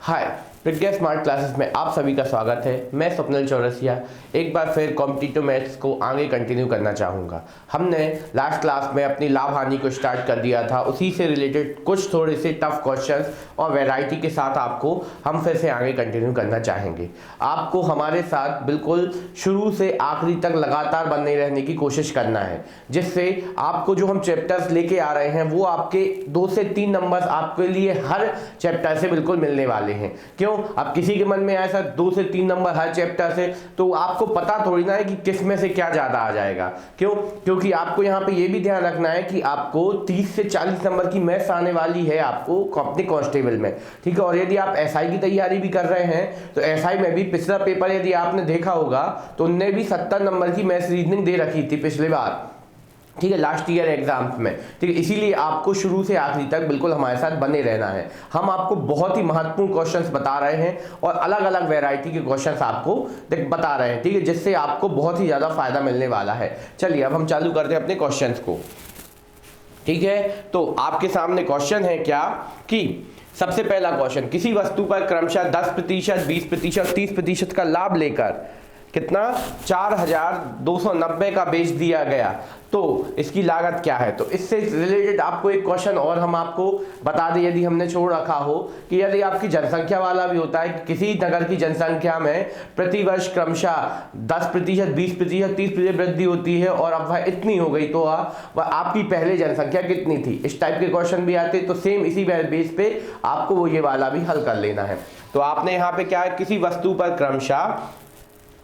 हाय, प्रज्ञा smart classes में आप सभी का स्वागत है। मैं स्वप्निल चौरसिया एक बार फिर कॉम्पिटिटिव मैथ्स को आगे कंटिन्यू करना चाहूँगा। हमने लास्ट क्लास में अपनी लाभ हानि को स्टार्ट कर दिया था, उसी से रिलेटेड कुछ थोड़े से टफ क्वेश्चंस और वैरायटी के साथ आपको हम फिर से आगे कंटिन्यू करना चाहेंगे। आपको हमारे साथ बिल्कुल शुरू से आखिरी तक लगातार बने रहने की कोशिश करना है, जिससे आपको जो हम चैप्टर्स लेके आ रहे हैं वो आपके 2 से 3 नंबर्स आपके लिए हर चैप्टर से बिल्कुल मिलने वाले हैं। क्यों? अब किसी के मन में ऐसा 2 से 3 नंबर हर चैप्टर से, तो आपको पता थोड़ी ना है कि किस में से क्या ज्यादा आ जाएगा। क्यों? क्योंकि आपको यहाँ पे ये भी ध्यान रखना है कि आपको 30 से 40 नंबर की मैथ्स आने वाली है आपको अपने कांस्टेबल में, ठीक है। और यदि आप एसआई की तैयारी भी कर रहे हैं तो एसआई में भी पिछला पेपर यदि आपने देखा होगा तो उनने भी 70 नंबर की मैथ्स रीजनिंग दे रखी थी पिछले बार, ठीक है, लास्ट ईयर एग्जाम्स में, ठीक है। इसीलिए आपको शुरू से आखिरी तक बिल्कुल हमारे साथ बने रहना है। हम आपको बहुत ही महत्वपूर्ण क्वेश्चंस बता रहे हैं और अलग अलग वैरायटी के क्वेश्चंस आपको बता रहे हैं, ठीक है, जिससे आपको बहुत ही ज्यादा फायदा मिलने वाला है। चलिए अब हम चालू करते हैं अपने क्वेश्चंस को, ठीक है। तो आपके सामने क्वेश्चन है क्या कि सबसे पहला क्वेश्चन, किसी वस्तु पर क्रमशः 10%, 20%, 30% का लाभ लेकर कितना 4290 का बेच दिया गया, तो इसकी लागत क्या है। तो इससे रिलेटेड आपको एक क्वेश्चन और हम आपको बता दें, यदि हमने छोड़ रखा हो कि यदि आपकी जनसंख्या वाला भी होता है कि किसी नगर की जनसंख्या में प्रतिवर्ष क्रमशः 10%, 20%, 30% वृद्धि होती है और अब वह इतनी हो गई, तो वह आपकी पहले जनसंख्या कितनी थी। इस टाइप के क्वेश्चन भी आते, तो सेम इसी बेस पे आपको वो ये वाला भी हल कर लेना है। तो आपने यहाँ पे क्या है, किसी वस्तु पर क्रमशः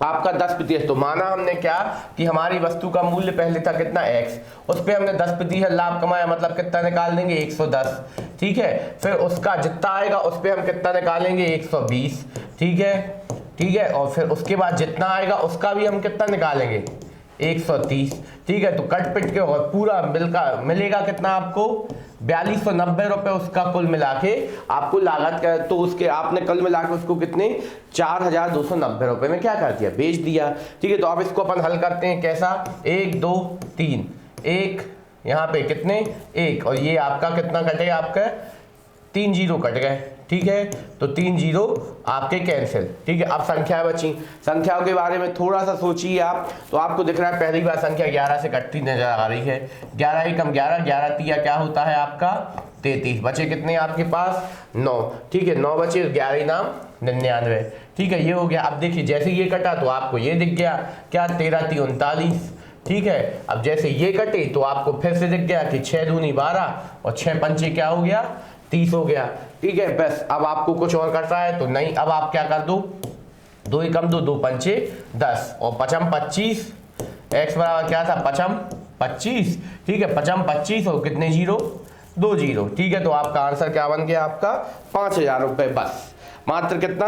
आपका 10%, तो माना हमने क्या कि हमारी वस्तु का मूल्य पहले था कितना x, उस पे हमने 10% लाभ कमाया, मतलब कितना निकाल देंगे 110, ठीक है। फिर उसका जितना आएगा उस पे हम कितना निकालेंगे 120, ठीक है, ठीक है। और फिर उसके बाद जितना आएगा उसका भी हम कितना निकालेंगे 130, ठीक है। तो कट पिट के और पूरा मिलेगा कितना आपको 4290 रुपए उसका कुल मिला के आपको लागत का, तो उसके आपने कुल मिला के उसको कितने 4290 रुपए में क्या कर दिया, बेच दिया, ठीक है। तो अब इसको अपन हल करते हैं कैसा, 1 2 3, एक यहाँ पे कितने 1 और ये आपका कितना कटेगा, आपका 3 जीरो कट गए, ठीक है। तो 3 जीरो आपके कैंसिल, ठीक है। अब संख्या बची, संख्याओं के बारे में थोड़ा सा सोचिए आप, तो आपको दिख रहा है पहली बार संख्या 11 से कटती नजर आ रही है। 11 एकम 11, 11 तिया क्या होता है आपका 33, बचे कितने आपके पास 9, ठीक है। 9 बचे, 11 नाम 99, ठीक है, ये हो गया। अब देखिए जैसे ये कटा तो आपको ये दिख गया क्या 13 × 3 = 39, ठीक है। अब जैसे ये कटे तो आपको फिर से दिख गया कि 6 दूनी 12 और 6 पंचे क्या हो गया 30 हो गया, ठीक है। बस अब आपको कुछ और करना है तो नहीं, अब आप क्या कर दो 2 एकम 2, 2 पंचे 10 और 5 25, x बराबर क्या था 5 25, ठीक है। 5 25 और कितने जीरो 2 जीरो, ठीक है। तो आपका आंसर क्या बन गया, आपका 5000 रुपए, बस मात्र कितना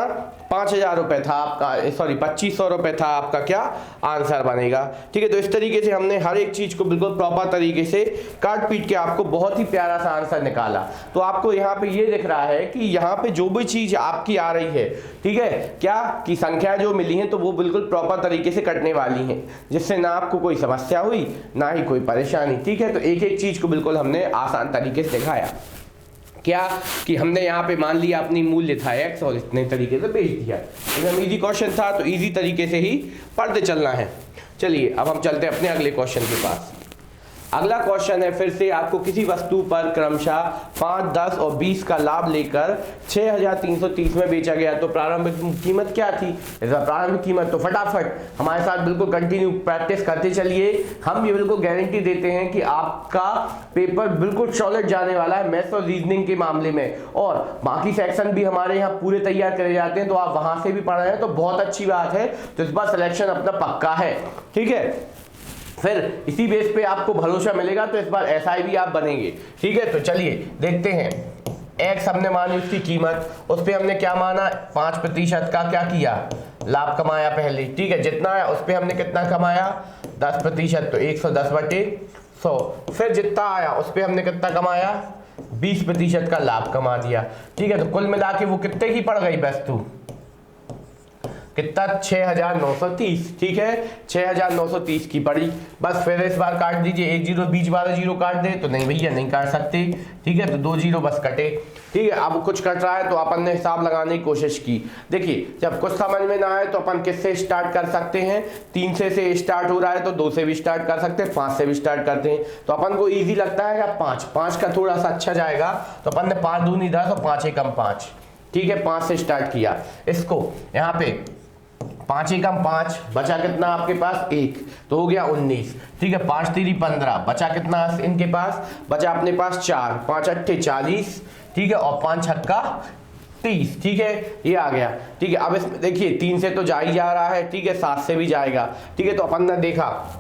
5000 रुपए था आपका, सॉरी 2500 रुपए था आपका क्या आंसर बनेगा, ठीक है। तो इस तरीके से हमने हर एक चीज को बिल्कुल प्रॉपर तरीके से काट पीट के आपको बहुत ही प्यारा सा आंसर निकाला। तो आपको यहाँ पे ये दिख रहा है कि यहाँ पे जो भी चीज आपकी आ रही है, ठीक है, क्या कि संख्या जो मिली है तो वो बिल्कुल प्रॉपर तरीके से कटने वाली है, जिससे ना आपको कोई समस्या हुई ना ही कोई परेशानी, ठीक है। तो एक एक चीज को बिल्कुल हमने आसान तरीके से दिखाया, क्या कि हमने यहाँ पे मान लिया अपनी मूल्य था x और इतने तरीके से बेच दिया। एकदम इजी क्वेश्चन था, तो इजी तरीके से ही पढ़ते चलना है। चलिए अब हम चलते हैं अपने अगले क्वेश्चन के पास। अगला क्वेश्चन है फिर से आपको किसी वस्तु पर क्रमशः 5, 10 और 20 का लाभ लेकर 6330 में बेचा गया, तो प्रारंभिक कीमत क्या थी। प्रारंभिक कीमत, तो फटाफट हमारे साथ बिल्कुल कंटिन्यू प्रैक्टिस करते चलिए। हम ये बिल्कुल गारंटी देते हैं कि आपका पेपर बिल्कुल सॉलिड जाने वाला है मैथ्स और रीजनिंग के मामले में, और बाकी सेक्शन भी हमारे यहाँ पूरे तैयार करे जाते हैं, तो आप वहां से भी पढ़ रहे हैं तो बहुत अच्छी बात है। तो इस बार सिलेक्शन अपना पक्का है, ठीक है। फिर इसी बेस पे आपको भरोसा मिलेगा तो इस बार एसआई भी आप बनेंगे, ठीक है। तो चलिए देखते हैं, एक्स हमने मानी उसकी कीमत, उस पे हमने क्या माना 5% का क्या किया लाभ कमाया पहले, ठीक है। जितना है उस पे हमने कितना कमाया 10%, तो 110/100। फिर जितना आया उस पे हमने कितना कमाया 20% का लाभ कमा दिया, ठीक है। तो कुल मिला के वो कितने की पड़ गई वस्तु, कितना 6930, ठीक है 6930 की पड़ी। बस फिर इस बार काट दीजिए, एक जीरो बीच वाला जीरो काट दे तो नहीं भैया नहीं काट सकते, ठीक है तो 2 जीरो बस कटे, ठीक है। अब कुछ कट रहा है तो अपन ने हिसाब लगाने की कोशिश की। देखिए जब कुछ समझ में ना आए तो अपन किससे स्टार्ट कर सकते हैं, 3 से स्टार्ट हो रहा है तो 2 से भी स्टार्ट कर सकते हैं, 5 से भी स्टार्ट करते हैं। तो अपन को इजी लगता है क्या 5 का थोड़ा सा अच्छा जाएगा, तो अपन ने 5 दूनी 10 और 5 एकम 5, ठीक है 5 से स्टार्ट किया इसको। यहाँ पे 5 एकम 5 बचा कितना आपके पास 1 तो हो गया 19, ठीक है 5 तीरी 15 बचा कितना इनके पास, बचा अपने पास 4, 5 अट्ठे 40, ठीक है और 5 छक्का 30, ठीक है ये आ गया, ठीक है। अब इसमें देखिए 3 से तो जा ही जा रहा है, ठीक है 7 से भी जाएगा, ठीक है तो अपन ने देखा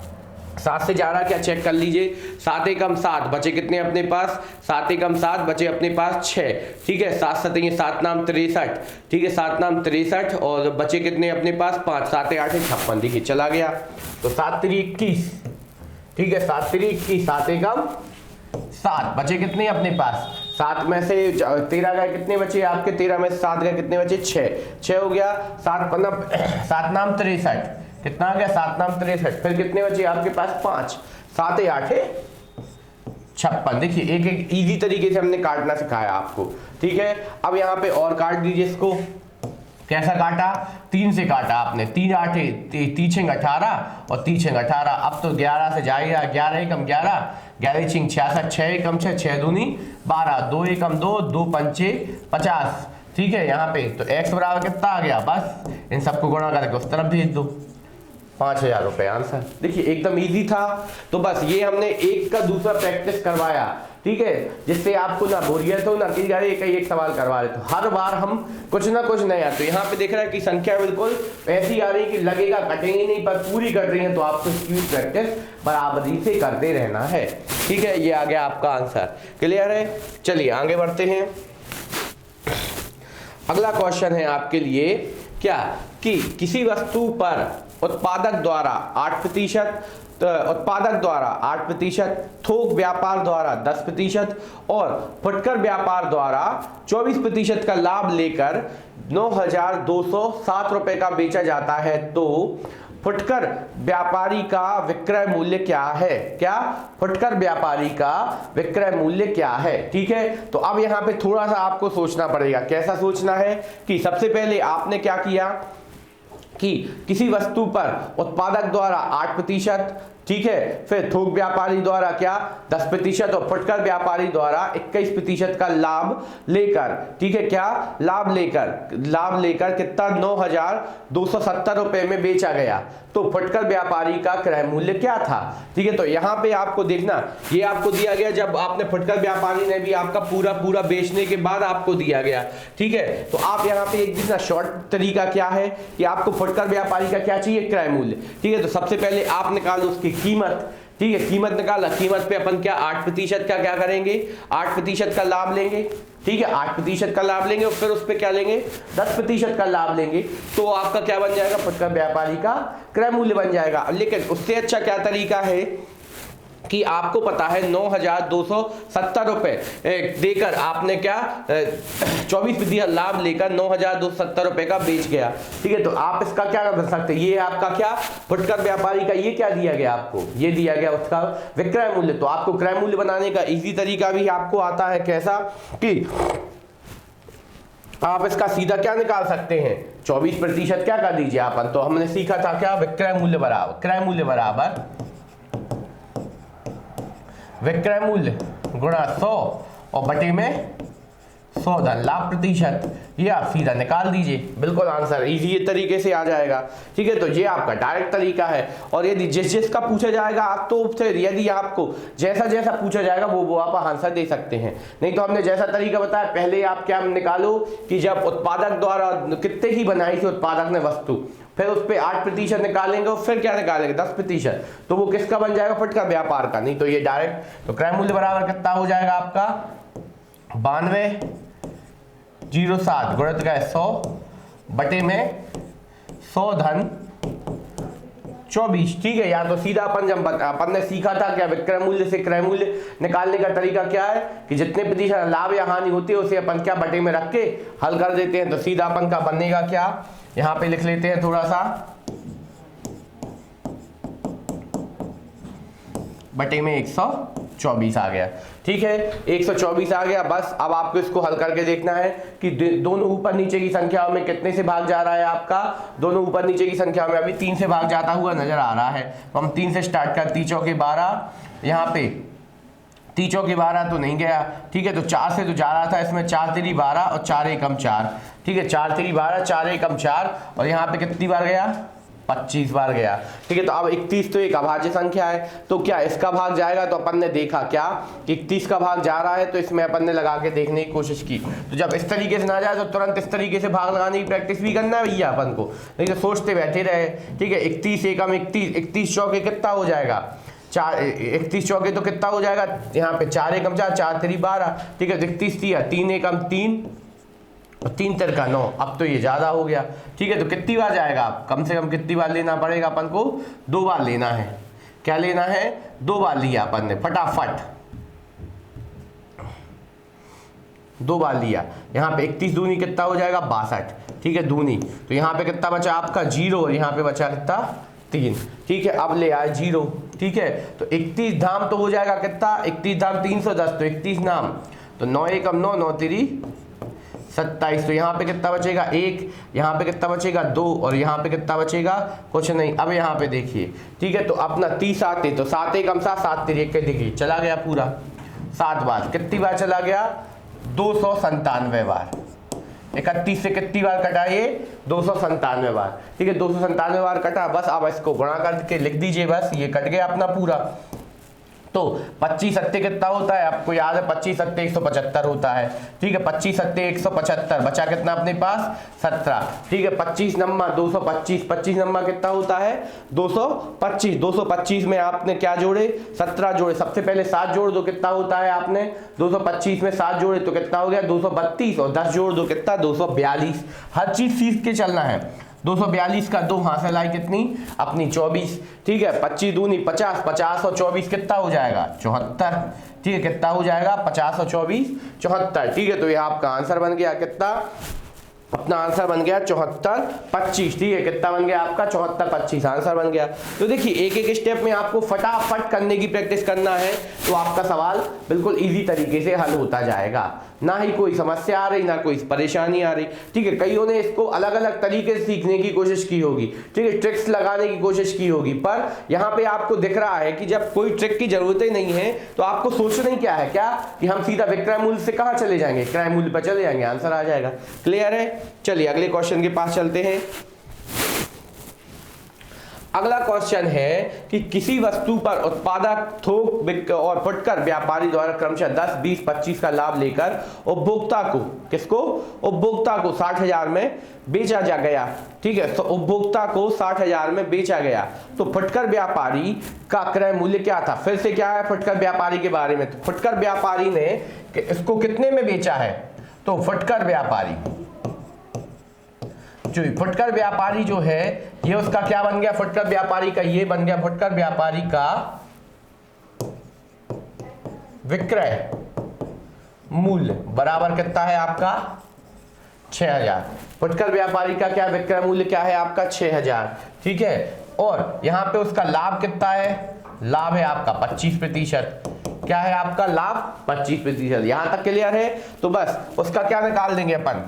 7 से जा रहा क्या चेक कर लीजिए, 7 एकम 7 बचे कितने अपने पास, 7 एकम 7 बचे अपने पास 6, ठीक है 7 7 ये 7 नाम 63, ठीक है 7 नाम 63 और बचे कितने अपने पास 5, 7 8 56, देखिए चला गया तो 7 3 21, ठीक है 7 3 21, 7 एकम 7 बचे कितने अपने पास, 7 में से 13 गए कितने बचे आपके, 13 में से 7 गए कितने बचे 6 हो गया, 7 नाम 63 कितना आ गया 7 नाम 63, फिर कितने बचे आपके पास 5, 7 8 56, देखिए एक एक इजी तरीके से हमने काटना सिखाया आपको, ठीक है। अब यहाँ पे और काट दीजिए इसको, कैसा काटा 3 से काटा आपने, 3 8 3 6 18 और 3 6 18, अब तो 11 से जाएगा, 11 एकम 11, 11 6 66, 6 एकम 6, 6 दूनी 12, 2 एकम 2, 2 पंचे 50, ठीक है। यहाँ पे तो x बराबर कितना आ गया, बस इन सबको गुणा करके उस तरफ भेज दो, 5000 रुपए आंसर। देखिए एकदम इजी था, तो बस ये हमने एक का दूसरा प्रैक्टिस करवाया, ठीक है, जिससे आपको ना बोरियत हो ना कि यार एक सवाल करवा रहे, तो हर बार हम कुछ ना कुछ नया। तो यहाँ पे देख रहा है कि संख्या बिल्कुल ऐसी आ रही कि लगेगा कटेंगे नहीं पर पूरी कट रही है, तो आपको इसकी प्रैक्टिस बराबरी से करते रहना है, ठीक है। ये आ गया आपका आंसर, क्लियर है। चलिए आगे बढ़ते हैं। अगला क्वेश्चन है आपके लिए क्या कि किसी वस्तु पर उत्पादक द्वारा 8%, थोक व्यापार द्वारा 10% और फुटकर व्यापार द्वारा 24% का लाभ लेकर 9,207 रुपए का बेचा जाता है, तो फुटकर व्यापारी का विक्रय मूल्य क्या है, क्या फुटकर व्यापारी का विक्रय मूल्य क्या है, ठीक है। तो अब यहाँ पे थोड़ा सा आपको सोचना पड़ेगा, कैसा सोचना है कि सबसे पहले आपने क्या किया कि किसी वस्तु पर उत्पादक द्वारा 8%, ठीक है, फिर थोक व्यापारी द्वारा क्या 10% और फुटकर व्यापारी द्वारा 21% का लाभ लेकर, ठीक है, क्या लाभ लेकर कितना 9,270 रुपए में बेचा गया, तो फुटकर व्यापारी का क्रय मूल्य क्या था, ठीक है। तो यहाँ पे आपको देखना, ये आपको दिया गया जब आपने फुटकर व्यापारी ने भी आपका पूरा बेचने के बाद आपको दिया गया, ठीक है। तो आप यहाँ पे एक देखना शॉर्ट तरीका क्या है कि आपको फुटकर व्यापारी का क्या चाहिए क्रय मूल्य, ठीक है। तो सबसे पहले आप निकालो उसकी कीमत, ठीक है, कीमत निकाला, कीमत पे अपन क्या 8% का क्या करेंगे, 8% का लाभ लेंगे, ठीक है 8% का लाभ लेंगे और फिर उस पे क्या लेंगे 10% का लाभ लेंगे, तो आपका क्या बन जाएगा फुटकर व्यापारी का क्रय मूल्य बन जाएगा। लेकिन उससे अच्छा क्या तरीका है कि आपको पता है 9,270 रुपए देकर आपने क्या 24% लाभ लेकर 9,270 रुपए का बेच गया, ठीक है। तो आप इसका क्या कर सकते हैं, ये आपका क्या फुटकर व्यापारी का ये क्या दिया गया आपको, ये दिया गया उसका विक्रय मूल्य। तो आपको क्रय मूल्य बनाने का इजी तरीका भी आपको आता है, कैसा कि आप इसका सीधा क्या निकाल सकते हैं 24% क्या कर दीजिए अपन, तो हमने सीखा था क्या विक्रय मूल्य बराबर विक्रय मूल्य गुणा 100 और बटे में 100 धन लाभ प्रतिशत, ये आप सीधा निकाल दीजिए, बिल्कुल आंसर इजी ये तरीके से आ जाएगा, ठीक है। तो ये आपका डायरेक्ट तरीका है। और यदि जिसका पूछा जाएगा आप तो फिर यदि आपको जैसा पूछा जाएगा वो आप आंसर दे सकते हैं, नहीं तो हमने जैसा तरीका बताया पहले आप क्या निकालो कि जब उत्पादक द्वारा कितने ही बनाई थी उत्पादक ने वस्तु, फिर उस पर 8% निकालेंगे और फिर क्या निकालेंगे 10%, तो वो किसका बन जाएगा फुटकर व्यापार का, नहीं तो ये डायरेक्ट। तो क्रय मूल्य बराबर कितना हो जाएगा आपका 92,07 गुणित का 100 बटे में 100 धन 24। ठीक है, या तो सीधा अपन ने सीखा था क्या, विक्रय मूल्य से क्रय मूल्य निकालने का तरीका क्या है कि जितने प्रतिशत लाभ या हानि होती है उसे अपन क्या बटे में रख के हल कर देते हैं। तो सीधा अपन का बनेगा क्या, यहाँ पे लिख लेते हैं थोड़ा सा, बटे में 124 आ गया। ठीक है, 124 आ गया। बस अब आपको इसको हल करके देखना है कि दोनों ऊपर नीचे की संख्याओं में कितने से भाग जा रहा है आपका, दोनों ऊपर नीचे की संख्याओं में अभी 3 से भाग जाता हुआ नजर आ रहा है। तो हम 3 से स्टार्ट कर, 3 चौके 12, यहाँ पे 3 चौके 12 तो नहीं गया। ठीक है, तो 4 से तो जा रहा था, इसमें 4 3 12 और 4 एकम 4। ठीक है, 4 3 12 4 एकम 4 और यहाँ पे कितनी बार गया, 25 बार गया। ठीक है, तो अब 31 तो एक अभाज्य संख्या है, तो क्या इसका भाग जाएगा, तो अपन ने देखा क्या कि 31 का भाग जा रहा है, तो इसमें अपन ने लगा के देखने की कोशिश की। तो जब इस तरीके से ना जाए तो तुरंत इस तरीके से भाग लगाने की प्रैक्टिस भी करना है भैया अपन को, नहीं तो सोचते बैठे रहे। ठीक है, 31 एकम 31, 31 चौके कितना हो जाएगा, 31 चौके तो कितना हो जाएगा, यहाँ पे 4 एकम 4, 4 3 12। ठीक है, 31 3 एकम 3 और 3 तिरका 9। अब तो ये ज्यादा हो गया। ठीक है, तो कितनी बार जाएगा, आप कम से कम कितनी बार लेना पड़ेगा अपन को, 2 बार लेना है। क्या लेना है, 2 बार लिया अपन ने, फटाफट 2 बार लिया। यहाँ पे 31 दूनी कितना हो जाएगा, 62। ठीक है, दूनी, तो यहाँ पे कितना बचा आपका 0 और यहाँ पे बचा कितना 3। ठीक है, अब ले आए 0। ठीक है, तो 31 धाम तो हो जाएगा कितना, 31 धाम 310, तो 31 नाम, तो 9 एकम 9, 9 3 27। तो यहाँ पे कितना बचेगा 1, यहाँ पे कितना बचेगा 2 और यहाँ पे कितना बचेगा कुछ नहीं। अब यहाँ पे देखिए, ठीक है, तो अपना 30 आते, तो 7 एकम 7, 7 3 1 देखिए चला गया पूरा 7 बार। कितनी बार चला गया, 297 बार। 31 से कितनी बार कटा ये, 297 बार। ठीक है, 297 बार कटा। बस अब इसको गुणा करके लिख दीजिए, बस ये कट गया अपना पूरा। तो 25 सत्ते कितना होता है, आपको याद है 25 सत्ते 175 होता है। ठीक है, 25 सत्ते 175, बचा कितना अपने पास 17। ठीक है, 25 नंबर 225, 25 नंबर कितना होता है 225। 225 में आपने क्या जोड़े, 17 जोड़े। सबसे पहले 7 जोड़ दो, कितना होता है, आपने 225 में 7 जोड़े तो कितना हो गया 232 और 10 जोड़ दो कितना 242। हर चीज सीख के चलना है। 242 का 2 हासिल आई कितनी अपनी 24। ठीक है, 25 दूनी 50, 50 और 24 कितना हो जाएगा 74। ठीक है, कितना हो जाएगा 50 और 24 74। ठीक है, तो ये आपका आंसर बन गया कितना, अपना आंसर बन गया 74 25। ठीक है, कितना बन गया आपका 74 25 आंसर बन गया। तो देखिए एक एक स्टेप में आपको फटाफट करने की प्रैक्टिस करना है, तो आपका सवाल बिल्कुल इजी तरीके से हल होता जाएगा, ना ही कोई समस्या आ रही, ना कोई परेशानी आ रही। ठीक है, कईयों ने इसको अलग अलग तरीके से सीखने की कोशिश की होगी, ठीक है, ट्रिक्स लगाने की कोशिश की होगी, पर यहाँ पे आपको दिख रहा है कि जब कोई ट्रिक की जरूरत ही नहीं है तो आपको सोचना ही क्या है, क्या कि हम सीधा विक्रय मूल्य से कहाँ चले जाएंगे, क्रय मूल्य पर चले जाएंगे, आंसर आ जाएगा। क्लियर है, चलिए अगले क्वेश्चन के पास चलते हैं। अगला क्वेश्चन है कि किसी वस्तु पर उत्पादक, थोक और फुटकर व्यापारी द्वारा क्रमशः 10, 20, 25 का लाभ लेकर उपभोक्ता को, किसको, उपभोक्ता को 60,000 में बेचा जा गया। ठीक है, तो उपभोक्ता को 60,000 में बेचा गया, तो फुटकर व्यापारी का क्रय मूल्य क्या था। फिर से क्या है फुटकर व्यापारी के बारे में, तो फुटकर व्यापारी ने इसको कितने में बेचा है, तो फुटकर व्यापारी फुटकर व्यापारी जो है ये उसका क्या बन गया, फुटकर व्यापारी का ये बन गया फुटकर व्यापारी का विक्रय मूल्य बराबर कितना है आपका 6000। फुटकर व्यापारी का क्या विक्रय मूल्य क्या है आपका 6000। ठीक है, और यहां पे उसका लाभ कितना है, लाभ है आपका 25%। क्या है आपका लाभ 25%। यहां तक क्लियर है, तो बस उसका क्या निकाल देंगे अपन,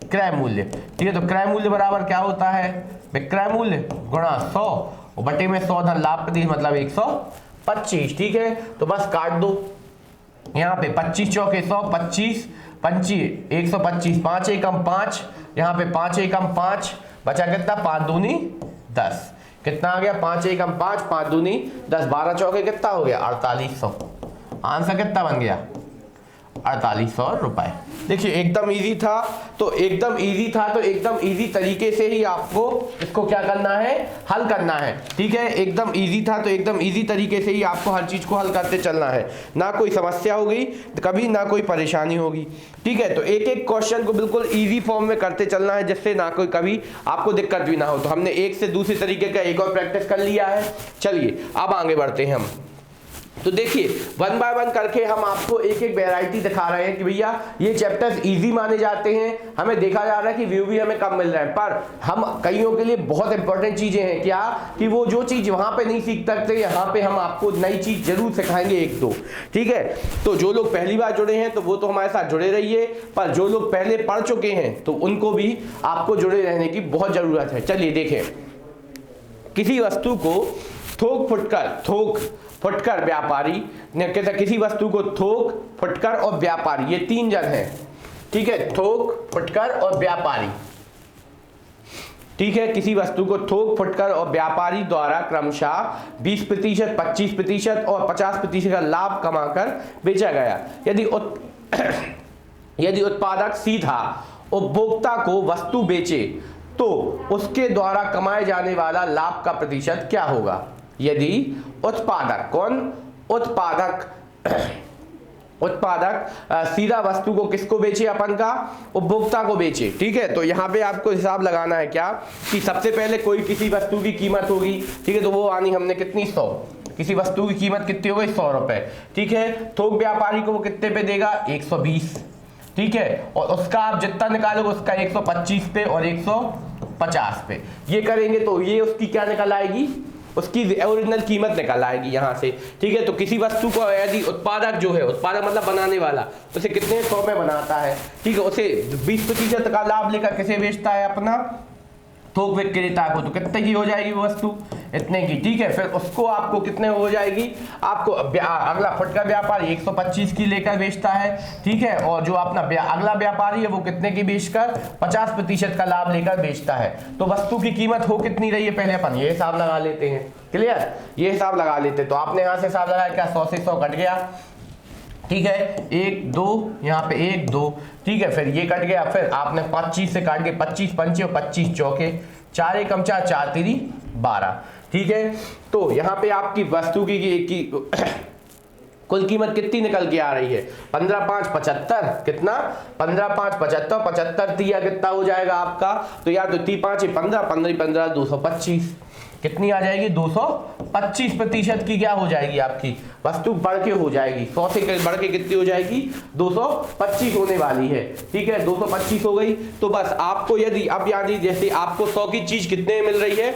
क्रय मूल्य। ठीक है, तो क्रय मूल्य बराबर क्या होता है, विक्रय मूल्य गुणा 100 और बटे में 100 धन लाभ प्रतिशत मतलब 125। ठीक है, तो बस काट दो, यहाँ पे 25 चौके 100, 25 25 125, 5 एकम 5, यहाँ पे 5 एकम 5, बचा कितना 5 दूनी 10, कितना आ गया 5 एकम 5, 5 दूनी 10, 12 चौके कितना हो गया 4800। आंसर कितना बन गया 4800 रुपए। देखिए एकदम इजी था, तो एकदम इजी तरीके से ही आपको इसको क्या करना है, हल करना है। ठीक है, एकदम इजी था तो एकदम इजी तरीके से ही आपको हर चीज को हल करते चलना है, ना कोई समस्या होगी कभी, ना कोई परेशानी होगी। ठीक है, तो एक एक क्वेश्चन को बिल्कुल इजी फॉर्म में करते चलना है, जिससे ना कोई कभी आपको दिक्कत भी ना हो। तो हमने एक से दूसरे तरीके का एक और प्रैक्टिस कर लिया है। चलिए अब आगे बढ़ते हैं हम। तो देखिए वन बाय वन करके हम आपको एक एक वैरायटी दिखा रहे हैं कि भैया ये चैप्टर्स इजी माने जाते हैं, हमें देखा जा रहा है कि व्यू भी हमें कम मिल रहा है, पर हम कईयों के लिए बहुत इंपॉर्टेंट चीजें हैं क्या, कि वो जो चीज वहां पे नहीं सीख सकते यहाँ पे हम आपको नई चीज जरूर सिखाएंगे एक दो। ठीक है, तो जो लोग पहली बार जुड़े हैं तो वो तो हमारे साथ जुड़े रहिए, पर जो लोग पहले पढ़ चुके हैं तो उनको भी आपको जुड़े रहने की बहुत जरूरत है। चलिए देखें, किसी वस्तु को थोक फुटकर व्यापारी, किसी वस्तु को थोक, फुटकर और व्यापारी, ये तीन जन हैं। ठीक है, थोक, फुटकर और व्यापारी। ठीक है, किसी वस्तु को थोक, फुटकर और व्यापारी द्वारा क्रमशः 20%, 25% और 50% का लाभ कमाकर बेचा गया। यदि उत्पादक सीधा उपभोक्ता को वस्तु बेचे तो उसके द्वारा कमाए जाने वाला लाभ का प्रतिशत क्या होगा। यदि उत्पादक सीधा वस्तु को किसको बेचे, अपन का उपभोक्ता को बेचे। ठीक है, तो यहाँ पे आपको हिसाब लगाना है क्या, कि सबसे पहले कोई किसी वस्तु की कीमत होगी। ठीक है, तो वो आनी हमने कितनी, 100। किसी वस्तु की कीमत कितनी हो गई, 100 रुपए। ठीक है, थोक व्यापारी को वो कितने पे देगा, 120। ठीक है, और उसका आप जितना निकालोगे उसका 125 पे और 150 पे, ये करेंगे तो ये उसकी क्या निकल आएगी, उसकी ओरिजिनल कीमत निकल आएगी यहाँ से। ठीक है, तो किसी वस्तु को यदि उत्पादक जो है, उत्पादक मतलब बनाने वाला, उसे कितने 100 में बनाता है। ठीक है, उसे 20% का लाभ लेकर किसे बेचता है, अपना थोक विक्रेता को, तो कितने की हो जाएगी वो वस्तु, इतने की। ठीक है, फिर उसको आपको कितने हो जाएगी, आपको अगला फुटकर व्यापारी 125 की लेकर बेचता है। ठीक है, और जो अपना अगला व्यापारी है वो कितने की बेचकर 50% का लाभ लेकर बेचता है। तो वस्तु की कीमत हो कितनी रही है, पहले अपन ये हिसाब लगा लेते हैं। क्लियर, ये हिसाब लगा लेते, तो आपने यहाँ से हिसाब लगाया क्या, 100 से 100 कट गया। ठीक है, 1 2 यहाँ पे 1 2। ठीक है, फिर ये कट गया, फिर आपने 25 से काट के 25 पंचे और 25 चौके, 4 एकम 4, 4 3 12। ठीक है, तो यहाँ पे आपकी वस्तु की कुल कीमत कितनी निकल के आ रही है, 15 5 75। कितना, 15 5 75, 75 तिया कितना हो जाएगा आपका, तो या तो 3 5 15, 15 15 225। कितनी आ जाएगी, 225% की क्या हो जाएगी आपकी वस्तु बढ़ के हो जाएगी, 100 से बढ़ के कितनी हो जाएगी, 225 होने वाली है। ठीक है, 225 हो गई। तो बस आपको यदि अब यानी जैसे आपको 100 की चीज कितने मिल रही है,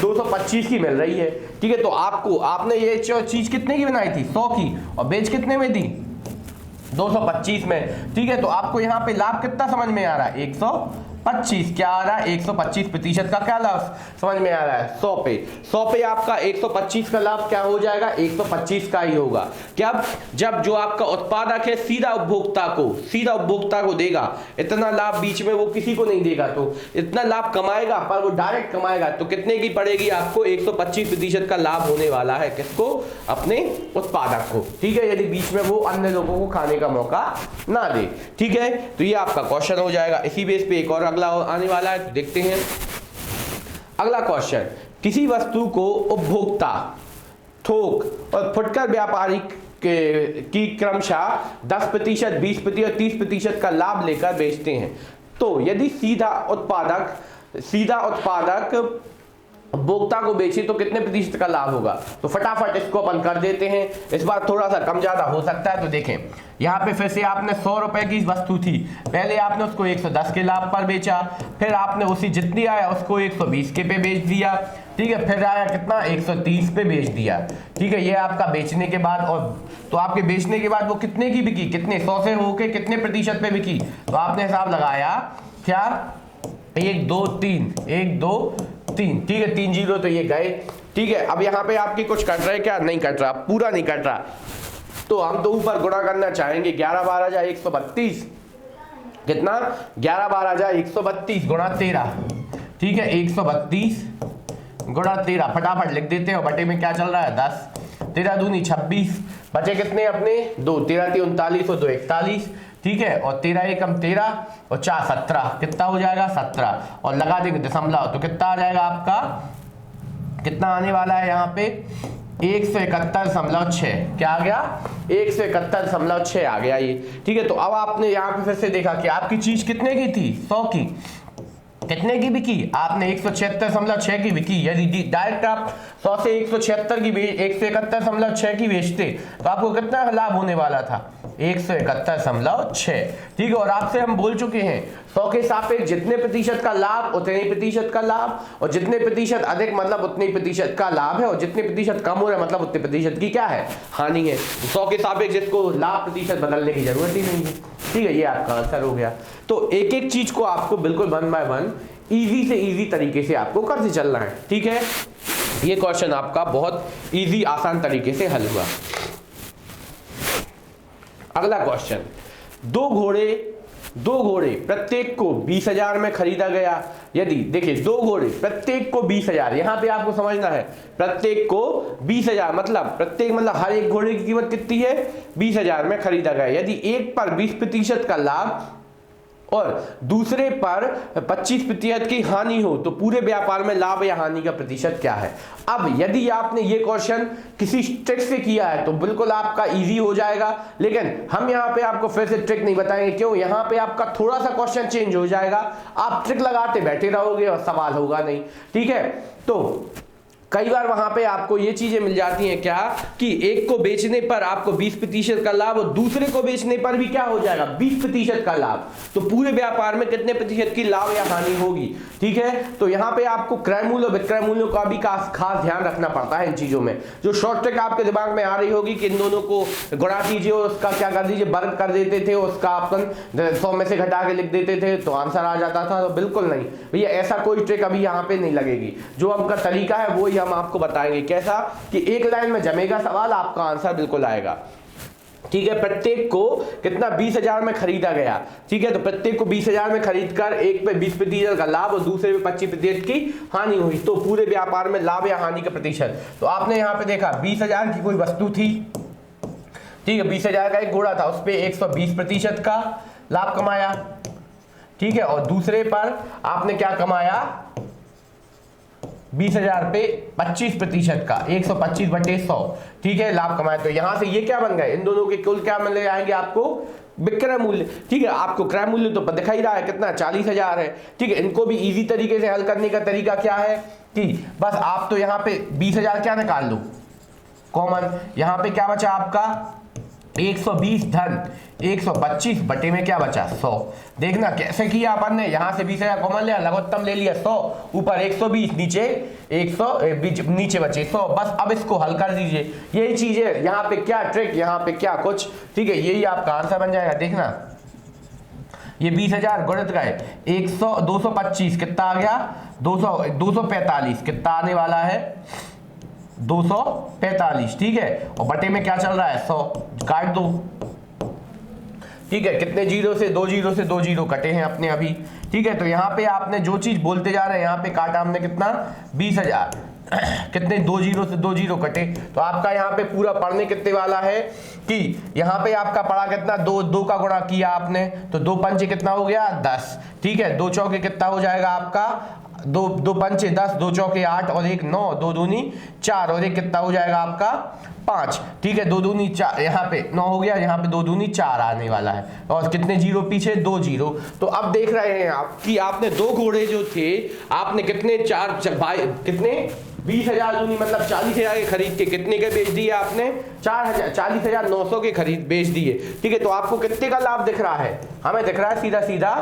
225 की मिल रही है। ठीक है, तो आपने ये चीज कितने की बनाई थी, 100 की, और बेच कितने में दी, 225 में। ठीक है, तो आपको यहाँ पे लाभ कितना समझ में आ रहा है, 125 क्या आ रहा है, 125% का क्या लाभ समझ में आ रहा है, 100 पे आपका 125 का लाभ क्या हो जाएगा, 125 का ही होगा। क्या, जब जो आपका उत्पादक है सीधा उपभोक्ता को देगा, इतना लाभ बीच में वो किसी को नहीं देगा, तो इतना लाभ कमाएगा, पर वो डायरेक्ट कमाएगा, तो कितने की पड़ेगी आपको, 125% का लाभ होने वाला है, किसको, अपने उत्पादक को। ठीक है, यदि बीच में वो अन्य लोगों को खाने का मौका ना दे। ठीक है, तो ये आपका क्वेश्चन हो जाएगा। इसी बेस पे एक और अगला आने वाला है, देखते हैं अगला क्वेश्चन। किसी वस्तु को उपभोक्ता थोक और फुटकर व्यापारी की क्रमशः 10%, 20% और 30% का लाभ लेकर बेचते हैं, तो यदि सीधा उत्पादक उपभोक्ता को बेचे तो कितने प्रतिशत का लाभ होगा। तो फटाफट इसको अपन कर देते हैं, इस बार थोड़ा सा कम ज्यादा हो सकता है। तो देखें यहाँ पे फिर से आपने 100 रुपए की वस्तु थी, पहले आपने उसको 110 के लाभ पर बेचा, फिर आपने उसी जितनी आया उसको 120 के पे बेच दिया। ठीक है, फिर आया कितना, 130 पे बेच दिया। ठीक है, ये आपका बेचने के बाद, और तो आपके बेचने के बाद वो कितने की बिकी, कितने 100 से होके कितने प्रतिशत पे बिकी, तो आपने हिसाब लगाया क्या, 1 2 3 1 2 3। ठीक है, 3 0 तो ये गए। ठीक है, अब यहाँ पे आपकी कुछ कट रहा है क्या, नहीं कट रहा, पूरा नहीं कट रहा, तो हम तो ऊपर गुणा करना चाहेंगे, 11 12 जा 132, कितना, 11 12 जा 132 गुणा 13। ठीक है, 132 गुणा 13, फटाफट लिख देते हैं, और बटे में क्या चल रहा है, 10। 13 दूनी 26, बचे कितने अपने 2, 13 × 39 और 2 41, ठीक है, और 13 एकम 13 और 4 17, कितना हो जाएगा 17, और लगा देंगे दशमलव तो कितना आ जाएगा आपका, कितना आने वाला है यहाँ पे 171.6, क्या आ गया 171.6 आ गया ये, ठीक है। तो अब आपने यहाँ पे फिर से देखा कि आपकी चीज कितने की थी 100 की, कितने की बिकी आपने 176.6 की बिकी। यदि डायरेक्ट आप 100 से 176 की 171.6 की बेचते तो आपको कितना लाभ होने वाला था 171.6, ठीक है। और आपसे हम बोल चुके हैं 100 के सापेक्ष जितने प्रतिशत का लाभ उतने ही प्रतिशत का लाभ, और जितने प्रतिशत अधिक मतलब उतने ही प्रतिशत का लाभ है, और जितने प्रतिशत कम हो रहा है मतलब उतने प्रतिशत की क्या है हानि है। 100 के सापेक्ष जिसको लाभ प्रतिशत बदलने की जरूरत ही नहीं है, ठीक है, ये आपका आंसर हो गया। तो एक एक चीज को आपको बिल्कुल 1 बाय 1 इजी से इजी तरीके से आपको करते चलना है, ठीक है। ये क्वेश्चन आपका बहुत इजी आसान तरीके से हल हुआ। अगला क्वेश्चन, दो घोड़े प्रत्येक को 20,000 में खरीदा गया। यदि देखिए 2 घोड़े प्रत्येक को 20,000, यहां पे आपको समझना है प्रत्येक को 20,000 मतलब प्रत्येक मतलब हर एक घोड़े की कीमत कितनी है 20,000 में खरीदा गया। यदि एक पर 20% का लाभ और दूसरे पर 25% की हानि हो तो पूरे व्यापार में लाभ या हानि का प्रतिशत क्या है। अब यदि आपने ये क्वेश्चन किसी ट्रिक से किया है तो बिल्कुल आपका इजी हो जाएगा, लेकिन हम यहाँ पे आपको फिर से ट्रिक नहीं बताएंगे, क्यों, यहाँ पे आपका थोड़ा सा क्वेश्चन चेंज हो जाएगा, आप ट्रिक लगाते बैठे रहोगे और सवाल होगा नहीं, ठीक है। तो कई बार वहां पे आपको ये चीजें मिल जाती हैं क्या कि एक को बेचने पर आपको 20% का लाभ और दूसरे को बेचने पर भी क्या हो जाएगा 20% का लाभ, तो पूरे व्यापार में कितने प्रतिशत की लाभ या हानि होगी, ठीक है। तो यहाँ पे आपको क्रय मूल्य और विक्रय मूल्यों का भी खास ध्यान रखना पड़ता है इन चीजों में। जो शॉर्ट ट्रिक आपके दिमाग में आ रही होगी कि इन दोनों को गुणा कीजिए और उसका क्या कर दीजिए वर्ग कर देते थे, उसका अपन 100 में से घटा के लिख देते थे तो आंसर आ जाता था, तो बिल्कुल नहीं भैया, ऐसा कोई ट्रिक अभी यहाँ पे नहीं लगेगी। जो हमका तरीका है वो हम आपको बताएंगे, कैसा कि एक लाइन में जमेगा सवाल, आपका आंसर बिल्कुल आएगा, ठीक है। प्रत्येक को कितना 20,000 में खरीदा गया, ठीक है। तो प्रत्येक को 20,000 में खरीदकर एक पे 20% का लाभ और दूसरे पे 25% की हानि हुई तो पूरे व्यापार में लाभ या हानि का प्रतिशत। तो आपने यहाँ पे देखा 20,000 की कोई वस्तु थी, ठीक है, 20,000 का एक घोड़ा था, उस पे 120% का लाभ कमाया, ठीक है। और दूसरे पर आपने क्या कमाया 20,000 पे 25% का 125/100, ठीक है, लाभ कमाया। तो यहां से ये क्या बन गए, इन दोनों के कुल क्या मिल जाएंगे आपको विक्रय मूल्य, ठीक है। आपको क्रय मूल्य तो दिखाई रहा है कितना 40,000 है, ठीक है। इनको भी इजी तरीके से हल करने का तरीका क्या है कि बस आप तो यहाँ पे 20,000 क्या निकाल लो कॉमन, यहाँ पे क्या बचा आपका 120 धन 125 बटे में क्या बचा 100। देखना कैसे किया अपन ने, यहां से 20,000 कॉमन लिया, लघुत्तम ले लिया 100, ऊपर 120, नीचे 100, नीचे बचे 100, बस अब इसको हल कर दीजिए। यही चीज है यहाँ पे, क्या ट्रिक यहाँ पे क्या कुछ, ठीक है, यही आपका आंसर बन जाएगा। देखना ये 20,000 गुणित गए 100 225 कितना आ गया 245 कितना आने वाला है 245, ठीक है। और बटे में क्या चल रहा है 100, काट दो, ठीक है। कितने जीरो से 2 जीरो से 2 जीरो कटे हैं अपने अभी, ठीक है। तो यहाँ पे आपने जो चीज बोलते जा रहे हैं यहाँ पे काटा हमने कितना 20,000 कितने 2 जीरो से 2 जीरो कटे, तो आपका यहाँ पे पूरा पढ़ने कितने वाला है कि यहाँ पे आपका पढ़ा कितना 2 का गुणा किया आपने तो 2 पंचे कितना हो गया 10, ठीक है। 2 चौके कितना हो जाएगा आपका 2 पंचे 10, 2 चौके 8 और 1 9, 2 दूनी 4 और 1 कितना हो जाएगा आपका 5, ठीक है। 2 दूनी 4, यहाँ पे 9 हो गया, यहाँ पे 2 दूनी 4 आने वाला है, और कितने जीरो पीछे 2 जीरो। तो अब देख रहे हैं आप कि आपने 2 घोड़े जो थे आपने कितने 4 भाई कितने 20,000 दूनी मतलब 40,000 के खरीद के कितने के बेच दिए आपने 40,900 के खरीद बेच दिए, ठीक है। तो आपको कितने का लाभ दिख रहा है, हमें दिख रहा है सीधा सीधा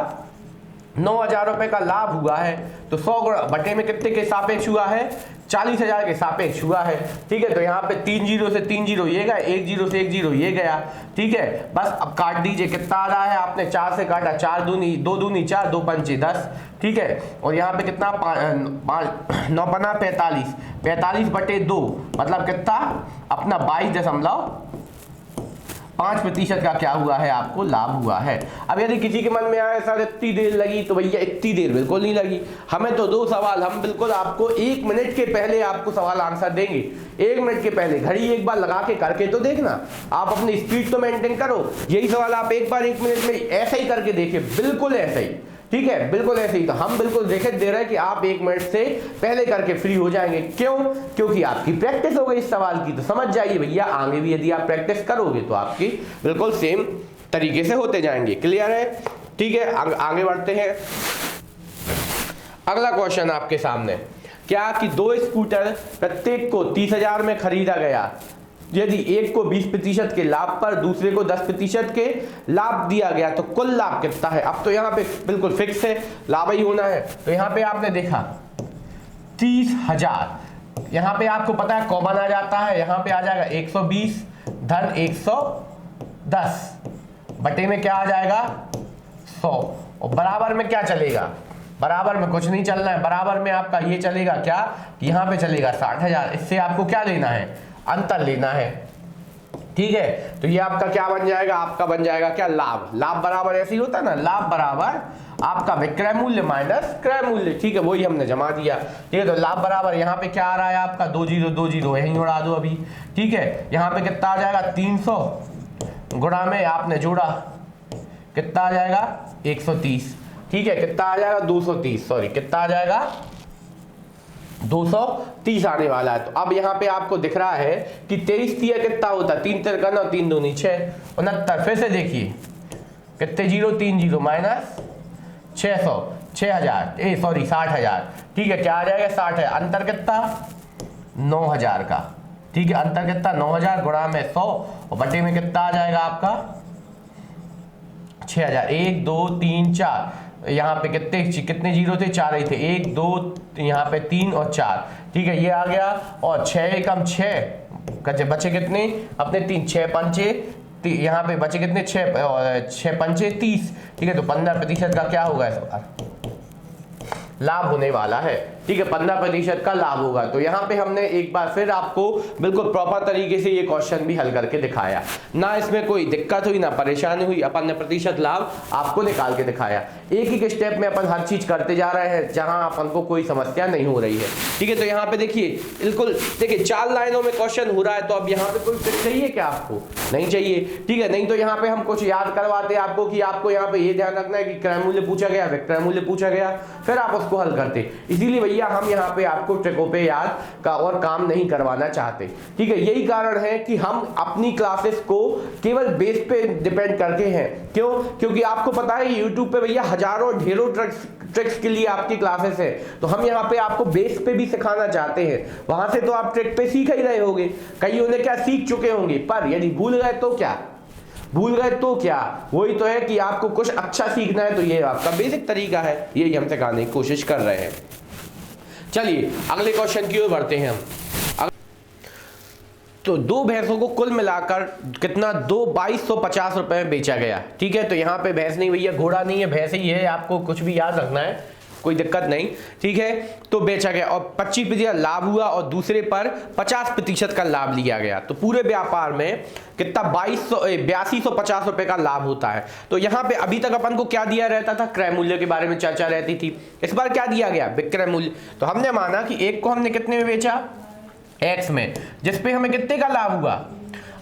9,000 रुपए का लाभ हुआ है। तो 100 बटे में कितने के सापेक्ष हुआ है 40,000 के सापेक्ष हुआ है, ठीक है। तो यहाँ पे 3 जीरो से 3 जीरो ये गया, 1 जीरो से 1 जीरो ये गया, ठीक है। बस अब काट दीजिए कितना आ रहा है, आपने 4 से काटा 4 दूनी 2 दूनी 4 2 पंचे 10, ठीक है। और यहाँ पे कितना 9 पना 45 बटे 2 मतलब कितना अपना 22.5 5% का क्या हुआ है, आपको लाभ हुआ है। अब यदि किसी के मन में आए सर इतनी देर लगी, तो भैया इतनी देर बिल्कुल नहीं लगी, हमें तो 2 सवाल, हम बिल्कुल आपको 1 मिनट के पहले आपको सवाल आंसर देंगे। 1 मिनट के पहले घड़ी एक बार लगा के करके तो देखना, आप अपनी स्पीड तो मेंटेन करो। यही सवाल आप एक बार 1 मिनट में ऐसे ही करके देखिए, बिल्कुल ऐसे ही, ठीक है, बिल्कुल ऐसे ही। तो हम बिल्कुल दे रहे हैं कि आप 1 मिनट से पहले करके फ्री हो जाएंगे। क्यों? क्योंकि आपकी प्रैक्टिस हो गई इस सवाल की। तो समझ जाइए भैया, आगे भी यदि आप प्रैक्टिस करोगे तो आपकी बिल्कुल सेम तरीके से होते जाएंगे। क्लियर है? ठीक है, आगे बढ़ते हैं। अगला क्वेश्चन आपके सामने, क्या कि 2 स्कूटर प्रत्येक को 30,000 में खरीदा गया, यदि एक को 20% के लाभ पर दूसरे को 10% के लाभ दिया गया तो कुल लाभ कितना है। अब तो यहाँ पे बिल्कुल फिक्स है, लाभ ही होना है। तो यहाँ पे आपने देखा 30,000, यहाँ पे आपको पता है कॉमन आ जाता है, यहाँ पे आ जाएगा 120 धन 110 बटे में क्या आ जाएगा 100, और बराबर में क्या चलेगा, बराबर में कुछ नहीं चलना है, बराबर में आपका ये चलेगा क्या, यहाँ पे चलेगा 60,000। इससे आपको क्या लेना है, अंतर लेना है। ठीक है, तो ये आपका क्या बन जाएगा, आपका बन जाएगा क्या, लाभ। लाभ बराबर ऐसे ही होता है ना, लाभ बराबर आपका विक्रय मूल्य माइनस क्रय मूल्य। ठीक है, वही हमने जमा दिया। ठीक है, तो लाभ बराबर यहाँ पे क्या आ रहा है आपका 2 0 यहीं उड़ा दो अभी। ठीक है, यहाँ पे कितना आ जाएगा 300 गुणा में आपने जोड़ा कितना आ जाएगा 130। ठीक है, कितना आ जाएगा 230, सॉरी कितना आ जाएगा 230 आने वाला है। तो अब यहाँ पे आपको दिख रहा है कि 23 तिया कितना होता है, 3 तिरकन और 3 दूनी 6, 69। फिर से देखिए कितने 0 3 0 माइनस 600 6000 सॉरी 60,000। ठीक है, क्या आ जाएगा 60,000, अंतर कितना 9,000 का। ठीक है, अंतर कितना 9,000 गुणा में 100 और बटे में कितना आ जाएगा आपका 6,000। 1 2 3 4, यहाँ पे कितने जीरो थे, 4 ही थे, 1 2 यहाँ पे 3 और 4। ठीक है, ये आ गया, और 6 एकम 6 बचे कितने अपने 3, 6 पंचे, यहाँ पे बचे कितने 6 पंचे 30। ठीक है, तो 15% का क्या होगा इस बार लाभ होने वाला है। ठीक है, 15% का लाभ होगा। तो यहाँ पे हमने एक बार फिर आपको बिल्कुल प्रॉपर तरीके से ये क्वेश्चन भी हल करके दिखाया, ना इसमें कोई दिक्कत हुई ना परेशानी हुई, अपन ने प्रतिशत लाभ आपको निकाल के दिखाया। एक ही स्टेप में अपन हर चीज करते जा रहे हैं जहां अपन को कोई समस्या नहीं हो रही है। ठीक है, तो यहाँ पे देखिए बिल्कुल देखिए 4 लाइनों में क्वेश्चन हो रहा है, तो अब यहाँ पे कोई ट्रिक चाहिए क्या आपको, नहीं चाहिए। ठीक है, नहीं तो यहाँ पे हम कुछ याद करवाते आपको कि आपको यहाँ पे ये ध्यान रखना है कि क्रय मूल्य पूछा गया, विक्रय मूल्य पूछा गया, फिर आप उसको हल करते। इसीलिए भैया हम यहाँ पे आपको ट्रिकों पे याद का और काम नहीं करवाना चाहते। ठीक है, यही कारण है कि हम अपनी क्लासेस को केवल बेस पे डिपेंड करके हैं। क्यों? क्योंकि आपको पता है यूट्यूब पे भैया हजारों ढेरों ट्रिक्स के लिए आपकी क्लासेस है, तो हम यहाँ पे आपको बेस पे भी सिखाना चाहते हैं। वहां से तो आप ट्रिक पे सीख ही रहे होंगे, कई उन्हें क्या सीख चुके होंगे, पर यदि भूल गए तो क्या, भूल गए तो क्या, वही तो है कि आपको कुछ अच्छा सीखना है, तो ये आपका बेसिक तरीका है, यही हम सिखाने की कोशिश कर रहे हैं। चलिए अगले क्वेश्चन की ओर बढ़ते हैं हम। तो 2 भैंसों को कुल मिलाकर कितना 2250 रुपए में बेचा गया। ठीक है, तो यहाँ पे भैंस नहीं भैया, घोड़ा नहीं है, भैंस ही है, आपको कुछ भी याद रखना है, कोई दिक्कत नहीं। ठीक है, तो बेचा गया और 25% लाभ हुआ और दूसरे पर 50% का लाभ लिया गया। तो पूरे व्यापार में कितना 8250 रुपए का लाभ होता है। तो यहाँ पे अभी तक अपन को क्या दिया रहता था, क्रय मूल्य के बारे में चर्चा रहती थी, इस बार क्या दिया गया, विक्रय मूल्य। तो हमने माना कि एक को हमने कितने में बेचा, X में, जिसपे हमें कितने का लाभ हुआ,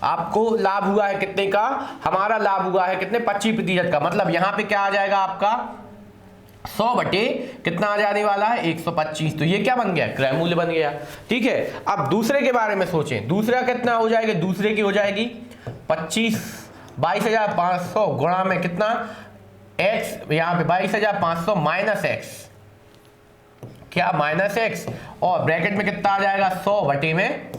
आपको लाभ हुआ है कितने का, हमारा लाभ हुआ है कितने 25% का। मतलब यहाँ पे क्या आ जाएगा आपका 100 बटे कितना आ जाने वाला है 125। तो ये क्या बन गया, क्रय मूल्य बन गया। ठीक है, अब दूसरे के बारे में सोचें, दूसरा कितना हो जाएगा, दूसरे की हो जाएगी 22,500 गुणा में कितना x, यहाँ पे 22,500 माइनस x, क्या माइनस x, और ब्रैकेट में कितना आ जाएगा 100 बटे में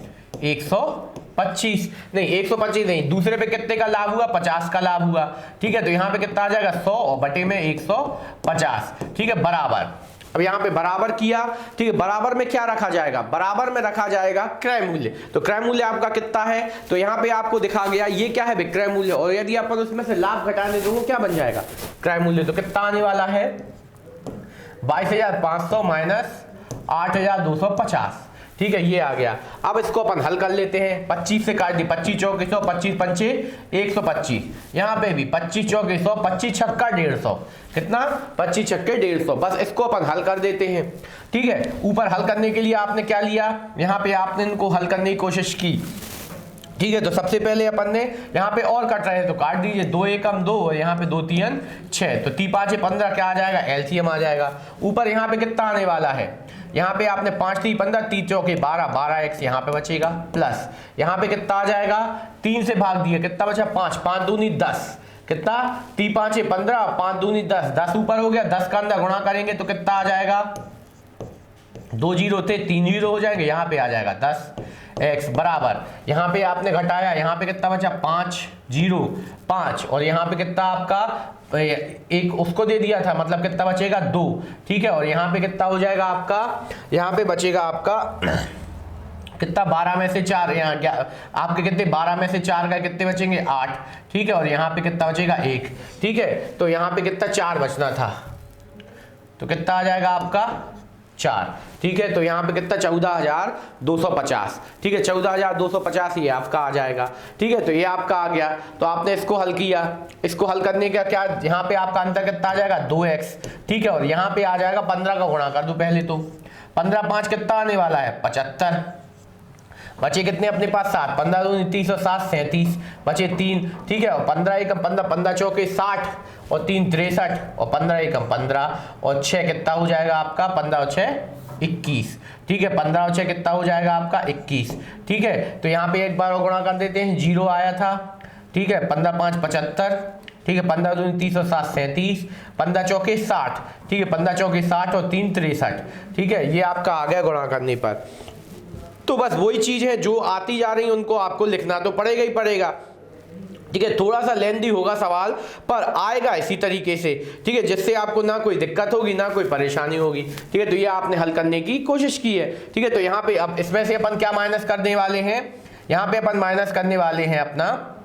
125, नहीं 125 नहीं, दूसरे पे कितने का लाभ हुआ 50 का लाभ हुआ। ठीक है, तो यहाँ पे कितना आ जाएगा 100 और बटे में 150। ठीक है, बराबर, अब यहाँ पे बराबर किया। ठीक है, बराबर में क्या रखा जाएगा, बराबर में रखा जाएगा क्रय मूल्य। तो क्रय मूल्य आपका कितना है, तो यहाँ पे आपको दिखा गया ये क्या है, विक्रय मूल्य, और यदि अपन उसमें से लाभ घटाने दो क्या बन जाएगा, क्रय मूल्य। तो कितना आने वाला है 22,500 माइनस 8,250। ठीक है, ये आ गया। अब इसको अपन हल कर लेते हैं। 25 से काट दी, 25 चौके 100, 25 पंचे 125, यहाँ पे भी 25 चौके 100, 25 छक्का 150, कितना 25 छक्के 150। बस इसको अपन हल कर देते हैं। ठीक है, ऊपर हल करने के लिए आपने क्या लिया, यहाँ पे आपने इनको हल करने की कोशिश की। ठीक है, तो सबसे पहले अपन ने यहाँ पे और कट रहे हैं तो काट दीजिए, 2 एकम 2 और यहाँ पे 2 3 6, तो 3 5 15 क्या आ जाएगा, एलसीएम आ जाएगा। ऊपर यहाँ पे कितना आने वाला है, यहाँ पे आपने 5 3 15, 3 चौके 12, 12x यहाँ पे बचेगा, प्लस यहाँ पे कितना आ जाएगा, 3 से भाग दिया, कितना बचा 5, 5 दूनी 10, कितना 3 5 15, 5 दूनी 10, 10 ऊपर हो गया, 10 का अंदर गुणा करेंगे तो कितना आ जाएगा, 2 जीरो थे 3 जीरो हो जाएंगे, यहाँ पे आ जाएगा 10x बराबर, यहाँ पे आपने घटाया, यहाँ पे कितना बचा 5 0 5, और यहाँ पे कितना आपका एक उसको दे दिया था, मतलब कितना बचेगा 2। ठीक है, और यहाँ पे कितना हो जाएगा आपका, यहाँ पे बचेगा आपका कितना 12 में से 4, यहाँ क्या आपके कितने 12 में से 4 का कितने बचेंगे 8। ठीक है, और यहाँ पे कितना बचेगा 1। ठीक है, तो यहाँ पे कितना 4 बचना था, तो कितना आ जाएगा आपका 4। ठीक है, तो यहाँ पे कितना 14,250। ठीक है, 14,250 ये आपका आ जाएगा। ठीक है, तो ये आपका आ गया, तो आपने इसको हल किया, इसको हल करने का क्या, यहाँ पे आपका अंतर कितना आ जाएगा 2x। ठीक है, और यहाँ पे आ जाएगा 15 का गुणा कर दो पहले, तो 15 5 कितना आने वाला है 75, बचे कितने अपने पास 7, 15 दूनी 30 और 7 37, बचे 3। ठीक है, और 15 एकम 15, 15 चौके 60 और 3 63, और 15 एकम 15 और 6 कितना हो जाएगा आपका 15 और 6 21। ठीक है, 15 और 6 कितना हो जाएगा आपका 21। ठीक है, तो यहाँ पे एक बार और गुणा कर देते हैं, 0 आया था। ठीक है, 15 5 75, ठीक है, 15 दूनी 30 और 7 37, 15 चौके 60, ठीक है, 15 चौके 60 और 3 63। ठीक है, ये आपका आ गया गुणा करने पर। तो बस वही चीज है जो आती जा रही है उनको आपको लिखना तो पड़ेगा ही पड़ेगा। ठीक है, थोड़ा सा लेंथी होगा सवाल, पर आएगा इसी तरीके से। ठीक है, जिससे आपको ना कोई दिक्कत होगी ना कोई परेशानी होगी। ठीक है, तो ये आपने हल करने की कोशिश की है। ठीक है, तो यहाँ पे अब इसमें से अपन क्या माइनस करने वाले हैं, यहाँ पे अपन माइनस करने वाले हैं अपना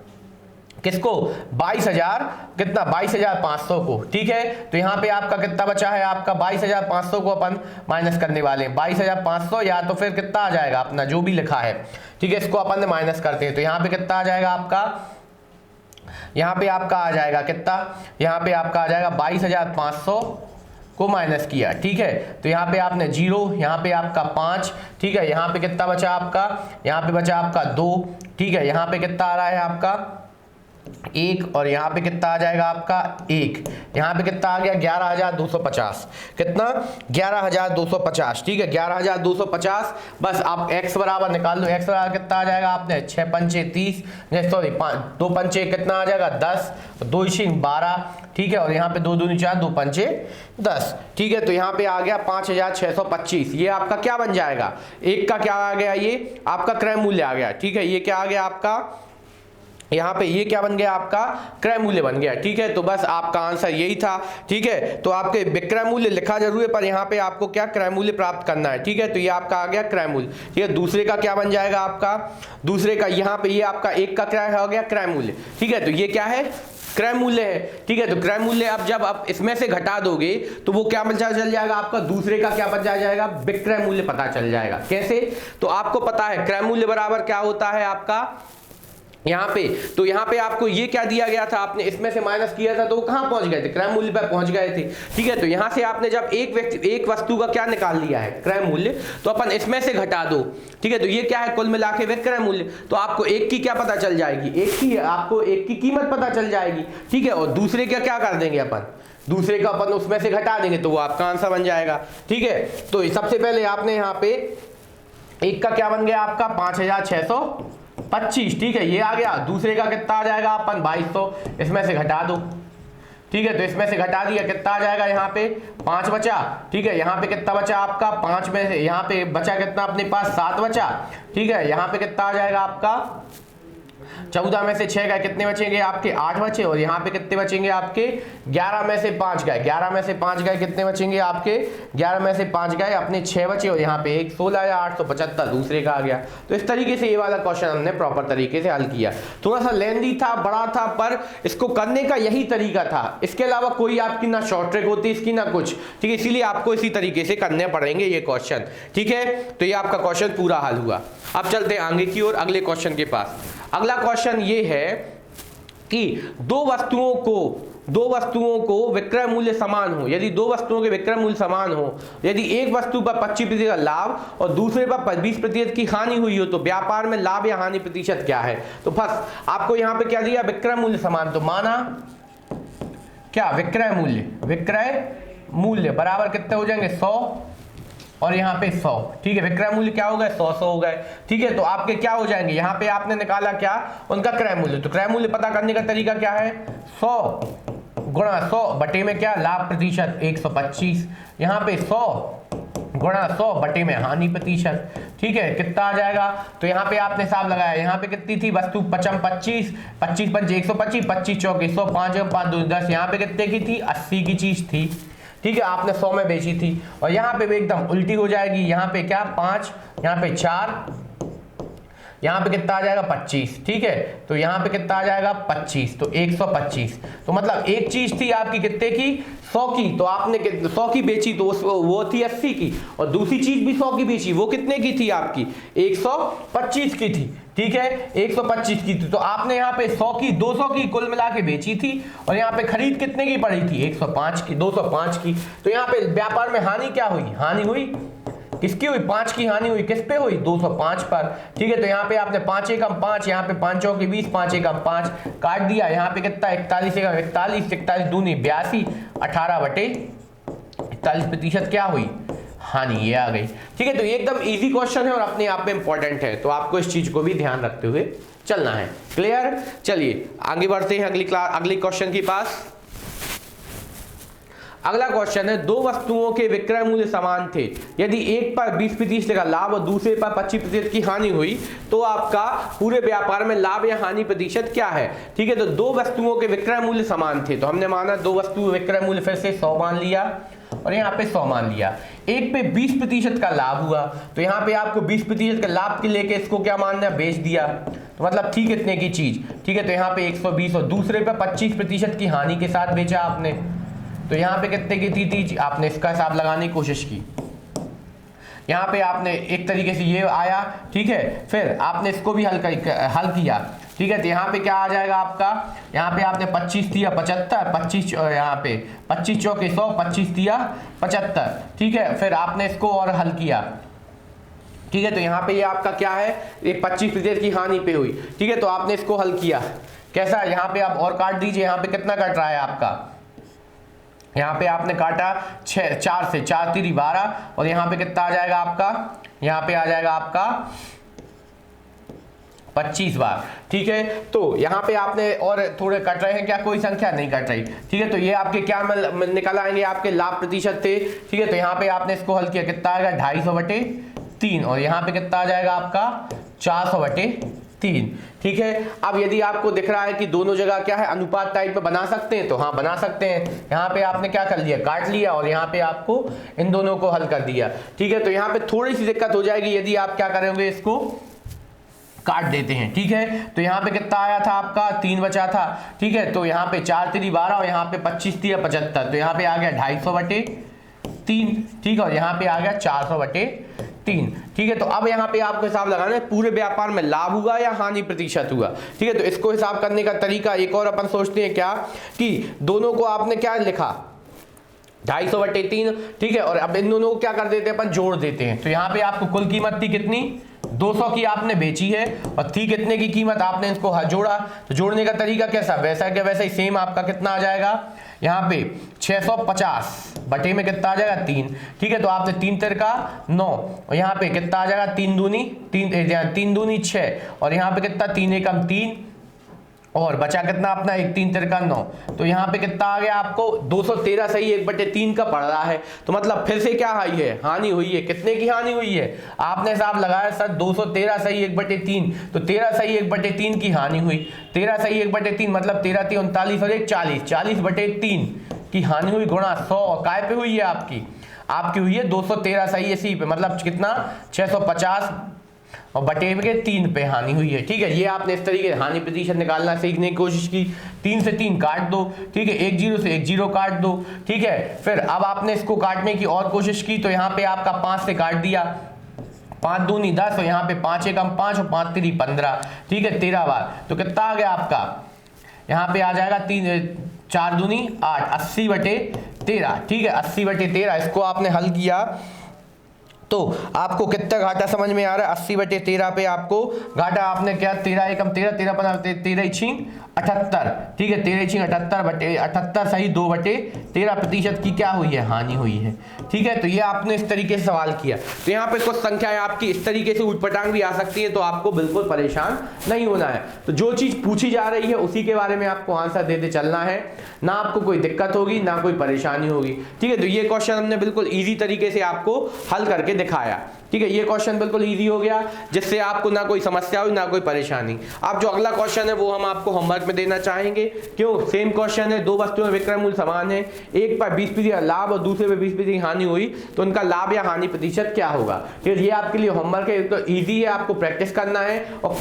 किसको 22,000 कितना 22,500 को। ठीक है, तो यहाँ पे आपका कितना बचा है, आपका 22,500 को अपन माइनस करने वाले हैं। 22,500 या तो फिर कितना आ जाएगा अपना जो भी लिखा है। ठीक है, इसको अपन माइनस करते हैं, तो यहाँ पे कितना आ जाएगा आपका, यहाँ पे आपका आ जाएगा कितना, यहाँ पे आपका आ जाएगा 22,500 को माइनस किया। ठीक है, तो यहाँ पे आपने 0, यहाँ पे आपका 5। ठीक है, यहाँ पे कितना बचा आपका, यहाँ पे बचा आपका 2। ठीक है, यहाँ पे कितना आ रहा है आपका 1, और यहाँ पे कितना आ जाएगा आपका 1। यहाँ पे कितना आ गया 11,250, कितना 11,250। ठीक है, 11,250। बस आप x बराबर निकाल दो, x बराबर कितना आ जाएगा आपने 6 पंचे 30, सॉरी 2 पंचे कितना आ जाएगा 10, 2 इशिंग 12। ठीक है, और यहाँ पे 2 दूनी 4, 2 पंचे 10। ठीक है, तो यहाँ पे आ गया 5,625। ये आपका क्या बन जाएगा, एक का क्या आ गया, ये आपका क्रय मूल्य आ गया। ठीक है, ये क्या आ गया आपका, यहाँ पे ये क्या बन गया आपका क्रय मूल्य बन गया। ठीक है, तो बस आपका आंसर यही था। ठीक है, तो आपके विक्रय मूल्य लिखा जरूर है, पर यहाँ पे आपको क्या क्रय मूल्य प्राप्त करना है। ठीक है, तो ये आपका आ गया क्रय मूल्य। ठीक है, दूसरे का क्या बन जाएगा आपका, दूसरे का यहाँ पे ये आपका एक का क्या हो गया क्रय मूल्य। ठीक है, तो ये क्या है क्रय मूल्य है। ठीक है, तो क्रय मूल्य अब जब आप इसमें से घटा दोगे तो वो क्या पता चल जाएगा आपका, दूसरे का क्या पता जाएगा, विक्रय मूल्य पता चल जाएगा। कैसे, तो आपको पता है क्रय मूल्य बराबर क्या होता है आपका, यहाँ पे तो यहाँ पे आपको ये क्या दिया गया था, आपने इसमें से माइनस किया था तो वो कहाँ पहुंच गए थे, क्रय मूल्य पर पहुंच गए थे। ठीक है, तो यहाँ से आपने जब एक वस्तु का क्या निकाल लिया है क्रय मूल्य, तो अपन इसमें से घटा दो। ठीक है, तो ये क्या है कुल मिला के विक्रय मूल्य, तो आपको एक की क्या पता चल जाएगी, आपको एक की कीमत पता चल जाएगी। ठीक है, और दूसरे का क्या कर देंगे अपन, दूसरे का अपन उसमें से घटा देंगे तो वो आपका आंसर बन जाएगा। ठीक है, तो सबसे पहले आपने यहाँ पे एक का क्या बन गया आपका 5,625। ठीक है, ये आ गया, दूसरे का कितना आ जाएगा अपन 2200, इसमें से घटा दो। ठीक है, तो इसमें से घटा दिया, कितना आ जाएगा यहाँ पे 5 बचा। ठीक है, यहाँ पे कितना बचा आपका 5 में से यहाँ पे बचा कितना अपने पास 7 बचा। ठीक है, यहाँ पे कितना आ जाएगा आपका 14 में से 6 गए, कितने बचेंगे आपके 8 बचे, और यहाँ पे कितने बचेंगे आपके 11 में से 5 गए, 11 में से 5 गए, कितने बचेंगे आपके 11 में से 5 गए, अपने 6 बचे, और यहाँ पे 1 16 या 875 दूसरे का आ गया। तो इस तरीके से ये वाला क्वेश्चन हमने प्रॉपर तरीके से हल किया। थोड़ा सा लेंदी था, बड़ा था, पर इसको करने का यही तरीका था, इसके अलावा कोई आपकी ना शॉर्ट ट्रिक होती इसकी ना कुछ, ठीक है, इसीलिए आपको इसी तरीके से करने पड़ेंगे ये क्वेश्चन, ठीक है। तो ये आपका क्वेश्चन पूरा हल हुआ। अब चलते हैं आगे की ओर अगले क्वेश्चन के पास। अगला क्वेश्चन ये है कि दो वस्तुओं को विक्रय मूल्य समान हो, यदि दो वस्तुओं के विक्रय मूल्य समान हो, यदि एक वस्तु पर 25% लाभ और दूसरे पर 20% की हानि हुई हो, तो व्यापार में लाभ या हानि प्रतिशत क्या है। तो बस आपको यहां पे क्या दिया, विक्रय मूल्य समान, तो माना क्या विक्रय मूल्य बराबर कितने हो जाएंगे 100 और यहाँ पे 100, ठीक है, विक्रय मूल्य क्या हो गए 100 हो गए, ठीक है। तो आपके क्या हो जाएंगे, यहाँ पे आपने निकाला क्या उनका क्रय मूल्य, तो क्रय मूल्य पता करने का तरीका क्या है 100 गुणा 100 बटे में क्या लाभ प्रतिशत 125, यहाँ पे 100 गुणा 100 बटे में हानि प्रतिशत, ठीक है, कितना आ जाएगा। तो यहाँ पे आपने हिसाब लगाया, यहाँ पे कितनी थी वस्तु 25 25 पंच 125, 25 चौक 100, 5 5 2 10, यहाँ पे कितने की थी 80 की चीज थी, ठीक है, आपने 100 में बेची थी। और यहाँ पे भी एकदम उल्टी हो जाएगी, यहाँ पे क्या 5, यहाँ पे 4, यहाँ पे कितना आ जाएगा 25, ठीक है, तो यहाँ पे कितना आ जाएगा 25, तो 125। तो मतलब एक चीज थी आपकी कितने की 100 की, तो आपने 100 की बेची तो वो थी 80 की, और दूसरी चीज भी 100 की बेची, वो कितने की थी आपकी 125 की थी, ठीक है, 125 की थी। तो आपने यहाँ पे 100 की 200 की कुल मिला के बेची थी, और यहाँ पे खरीद कितने की पड़ी थी 105 की 205 की। तो यहाँ पे व्यापार में हानि क्या हुई, हानि हुई किसकी हुई 5 की हानि हुई, किस पे हुई 205 पर, ठीक है। तो यहाँ पे आपने 5 एकम 5, यहाँ पे 5 चौके 20, 5 एकम 5 काट दिया, यहाँ पे कितना 41 एकम 41, 41 दूनी 82, 18 बटे 41% क्या हुई हानि, ये आ गई, ठीक है। तो ये एकदम इजी क्वेश्चन है और अपने आप में इंपॉर्टेंट है, तो आपको इस चीज को भी ध्यान रखते हुए चलना है। क्लियर, चलिए आगे बढ़ते हैं अगली क्वेश्चन के पास। अगला क्वेश्चन है, दो वस्तुओं के विक्रय मूल्य समान थे, यदि एक पर 20% का लाभ और दूसरे पर 25% की हानि हुई, तो आपका पूरे व्यापार में लाभ या हानि प्रतिशत क्या है, ठीक है। तो दो वस्तुओं के विक्रय मूल्य समान थे, तो हमने माना दो वस्तु विक्रय मूल्य फिर से 100 मान लिया और यहाँ पे 100 मान लिया, एक पे 20% का लाभ हुआ, तो यहाँ पे आपको 20% का लाभ के लेके इसको क्या मानना है बेच दिया, तो मतलब थी कितने की चीज, ठीक है, तो यहाँ पे 120, और दूसरे पे 25% की हानि के साथ बेचा आपने, तो यहाँ पे कितने की थी आपने इसका हिसाब लगाने की कोशिश की, यहाँ पे आपने एक तरीके से ये आया, ठीक है, फिर आपने इसको भी हल किया, ठीक है। तो यहाँ पे क्या आ जाएगा आपका, यहाँ पे आपने 25 दिया 75, 25 यहाँ पे 25 चौके 100, 25 दिया 75, ठीक है, फिर आपने इसको और हल किया, ठीक है। तो यहाँ पे ये आपका क्या है, ये 25% की हानि पे हुई, ठीक है। तो आपने इसको हल किया कैसा, यहाँ पे आप और काट दीजिए, यहाँ पे कितना कट रहा है आपका, यहाँ पे आपने काटा 4 से 4 3 12, और यहाँ पे कितना आ जाएगा आपका, यहाँ पे आ जाएगा आपका 25 बार, ठीक है। तो यहाँ पे आपने और थोड़े कट रहे हैं क्या, कोई संख्या नहीं कट रही, ठीक है। तो ये आपके क्या निकल आएंगे, आपके लाभ प्रतिशत थे, ठीक है। तो यहाँ पे आपने इसको हल किया, कितना आएगा 250/3, और यहाँ पे कितना आ जाएगा आपका 400/3, ठीक है। अब यदि आपको दिख रहा है कि दोनों जगह क्या है अनुपात टाइप में बना सकते हैं, तो हाँ बना सकते हैं। यहाँ पे आपने क्या कर लिया, काट लिया, और यहाँ पे आपको इन दोनों को हल कर दिया, ठीक है। तो यहाँ पे थोड़ी सी दिक्कत हो जाएगी यदि आप क्या करेंगे, इसको काट देते हैं, ठीक है। तो यहाँ पे कितना आया था आपका 3 बचा था, ठीक है। तो यहाँ पे 4 3 12 और यहाँ पे 25 3 75, तो यहाँ पे आ गया 250/3, ठीक है, और यहाँ पे आ गया 400/3, ठीक है। तो अब यहाँ पे आपको हिसाब लगाना है पूरे व्यापार में लाभ हुआ या हानि प्रतिशत हुआ, ठीक है। तो इसको हिसाब करने का तरीका एक और अपन सोचते हैं क्या, कि दोनों को आपने क्या लिखा 250/3, ठीक है, और अब इन दोनों को क्या कर देते हैं अपन, जोड़ देते हैं। तो यहाँ पे आपको कुल कीमत थी कितनी 200 की आपने बेची है, और थी कितने की कीमत, आपने इसको जोड़ा, तो जोड़ने का तरीका कैसा, वैसा क्या वैसा ही सेम आपका कितना आ जाएगा, यहाँ पे 650 बटे में कितना आ जाएगा 3, ठीक है। तो आपने 3 3 का 9, और यहाँ पे कितना आ जाएगा 3 दूनी 6, और यहाँ पे कितना 3 एकम 3, और बचा कितना अपना 1 3 तिरका 9, तो यहाँ पे कितना आ गया आपको 213 सही 1/3 का पड़ रहा है। तो मतलब फिर से क्या है, हानि हुई है। कितने की हानि हुई है, आपने हिसाब लगाया सर 213 सही 1/3, तो 13 सही 1/3 की हानि हुई। 13 सही 1/3 मतलब 13 3 39 और 1 40, 40/3 की हानि हुई गुणा 100, और काय पे हुई है आपकी हुई है 213 सही इसी पे, मतलब कितना 650 और बटे के 3 पे हानि हुई है। ठीक है, ये आपने इस तरीके से हानि प्रतिशत निकालना सीखने की कोशिश की। 3 से 3 काट दो, ठीक है, 1 0 से 1 0 काट दो। ठीक है, फिर अब आपने इसको काटने की और कोशिश की, तो यहाँ पे आपका 5 से काट दिया, 5 दूनी 10, और यहाँ पे 5 एकम 5 और 5 3 15, ठीक है 13 बार, तो कितना आ गया आपका, यहाँ पे आ जाएगा 3 4 दूनी 8, 80/13। ठीक है, 80/13 इसको आपने हल किया तो आपको कितना घाटा समझ में आ रहा है। 80/13 पे आपको घाटा आपने क्या 13 एकम 13, 13 15 13 छिंग 78, ठीक है 13 छिंग 78/78 सही 2/13% की क्या हुई है, हानि हुई है। ठीक है, तो ये आपने इस तरीके से सवाल किया। तो यहाँ पे कुछ संख्याएं आपकी इस तरीके से उटपटांग भी आ सकती है, तो आपको बिल्कुल परेशान नहीं होना है। तो जो चीज पूछी जा रही है उसी के बारे में आपको आंसर देते चलना है, ना आपको कोई दिक्कत होगी ना कोई परेशानी होगी। ठीक है, तो ये क्वेश्चन हमने बिल्कुल ईजी तरीके से आपको हल करके दिखाया। ठीक है, ये क्वेश्चन बिल्कुल इजी हो गया, जिससे आपको ना कोई समस्या हुई ना कोई परेशानी। अब जो अगला क्वेश्चन है वो हम आपको होमवर्क में देना चाहेंगे। क्यों, सेम क्वेश्चन है, 2 वस्तुओं में विक्रय मूल्य समान है, एक पर 20% लाभ और दूसरे पर 20% हानि हुई, तो उनका लाभ या हानि प्रतिशत क्या होगा। ये आपके लिए होमवर्क है, तो ईजी है, आपको प्रैक्टिस करना है। और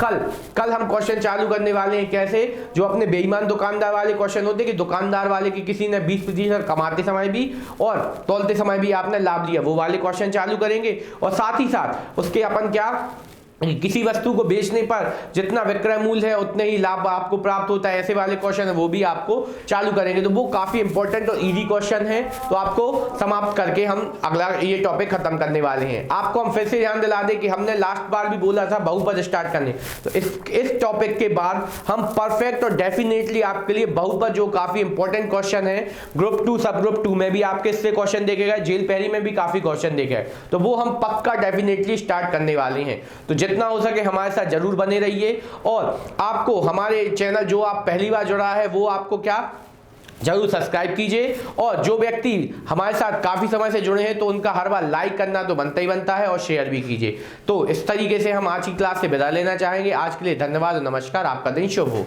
कल हम क्वेश्चन चालू करने वाले हैं, कैसे, जो अपने बेईमान दुकानदार वाले क्वेश्चन होते हैं कि दुकानदार वाले की किसी ने 20% कमाते समय भी और तौलते समय भी आपने लाभ लिया, वो वाले क्वेश्चन चालू करेंगे। और साथ ही साथ उसके अपन क्या, किसी वस्तु को बेचने पर जितना विक्रय मूल्य है उतने ही लाभ आपको प्राप्त होता है, ऐसे वाले क्वेश्चन है वो भी आपको चालू करेंगे। तो वो काफी इंपॉर्टेंट और इजी क्वेश्चन है, तो आपको समाप्त करके हम अगला ये टॉपिक खत्म करने वाले हैं। आपको हम फिर से ध्यान दिला दें कि हमने लास्ट बार भी बोला था बहुपद स्टार्ट करने, तो इस टॉपिक के बाद हम परफेक्ट और डेफिनेटली आपके लिए बहुपद, जो काफी इंपॉर्टेंट क्वेश्चन है, ग्रुप 2 सब ग्रुप 2 में भी आपके इससे क्वेश्चन देखे गए, जेल पहली में भी काफी क्वेश्चन देखे गए, तो वो हम पक्का डेफिनेटली स्टार्ट करने वाले हैं। तो जितना हो सके हमारे साथ जरूर बने रहिए, और आपको हमारे चैनल जो आप पहली बार जुड़ा है वो आपको क्या जरूर सब्सक्राइब कीजिए, और जो व्यक्ति हमारे साथ काफी समय से जुड़े हैं तो उनका हर बार लाइक करना तो बनता ही बनता है, और शेयर भी कीजिए। तो इस तरीके से हम आज की क्लास से विदा लेना चाहेंगे। आज के लिए धन्यवाद और नमस्कार, आपका दिन शुभ हो।